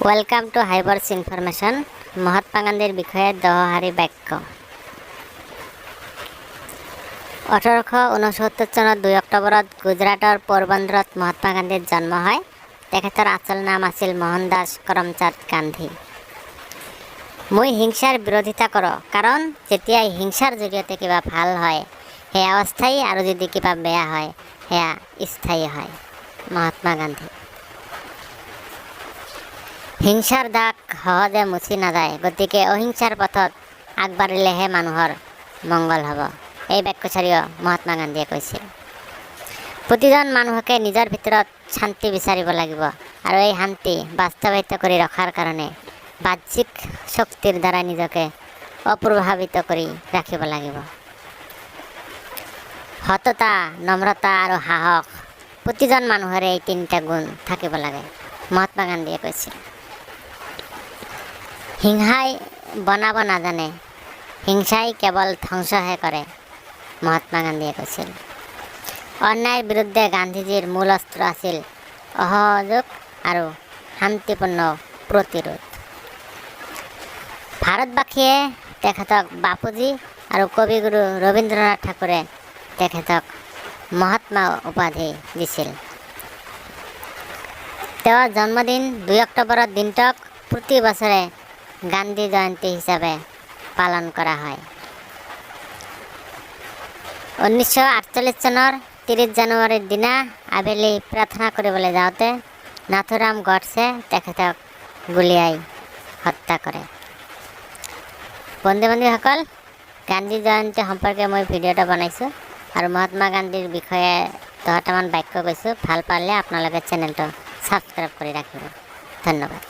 Welcome to হাইবাৰ্স information. Mahatma গান্ধীৰ বিষয়ে দহহাৰী বাক্য। 1869 চনত 2 অক্টোবৰত গুজৰাটৰ পোৰবন্দৰত মহাত্মা গান্ধীৰ জন্ম হয়। তেখেতৰ আচল নাম আছিল মোহনদাস কৰমচাঁদ গান্ধী। মই হিংসাৰ বিৰোধিতা কৰোঁ, কাৰণ যেতিয়া হিংসাৰ জৰিয়তে কিবা ভাল হয় সেয়া অস্থায়ী, আৰু যদি কিবা বেয়া হয় সেয়া স্থায়ী হয়। মহাত্মা গান্ধী। হিংসাৰ দাগ সহজে মুচি নাযায়, গতিকে অহিংসাৰ পথত আগবাঢ়িলেহে মানুহৰ মংগল হ'ব। এই বাক্যচাৰীও মহাত্মা গান্ধীয়ে কৈছিল। প্ৰতিজন মানুহকে নিজৰ ভিতৰত শান্তি বিচাৰিব লাগিব, আৰু এই শান্তি বাস্তৱায়িত কৰি ৰখাৰ কাৰণে বাহ্যিক শক্তিৰ দ্বাৰা নিজকে অপ্ৰভাৱিত কৰি ৰাখিব লাগিব। সততা, নম্ৰতা আৰু সাহস, প্ৰতিজন মানুহৰে এই তিনিটা গুণ থাকিব লাগে, মহাত্মা গান্ধীয়ে কৈছিল। হিংসাই বনাব নাজানে, হিংসাই কেৱল ধ্বংসহে কৰে, মহাত্মা গান্ধীয়ে কৈছিল। অন্যায়ৰ বিৰুদ্ধে গান্ধীজীৰ মূল অস্ত্ৰ আছিল অসহযোগ আৰু শান্তিপূৰ্ণ প্ৰতিৰোধ। ভাৰতবাসীয়ে তেখেতক বাপুজী আৰু কবিগুৰু ৰবীন্দ্ৰনাথ ঠাকুৰে তেখেতক মহাত্মা উপাধি দিছিল। তেওঁৰ জন্মদিন 2 অক্টোবৰৰ দিনটোক প্ৰতি বছৰে গান্ধী জয়ন্তী হিচাপে পালন কৰা হয়। 1948 চনৰ 30 জানুৱাৰীৰ দিনা আবেলি প্ৰাৰ্থনা কৰিবলৈ যাওঁতে নাথুৰাম গডছে তেখেতক গুলীয়াই হত্যা কৰে। বন্ধু বান্ধৱীসকল, গান্ধী জয়ন্তী সম্পৰ্কে মই ভিডিঅ' এটা বনাইছোঁ, আৰু মহাত্মা গান্ধীৰ বিষয়ে 10টামান বাক্য কৈছোঁ। ভাল পালে আপোনালোকে চেনেলটো ছাবস্ক্ৰাইব কৰি ৰাখিব। ধন্যবাদ।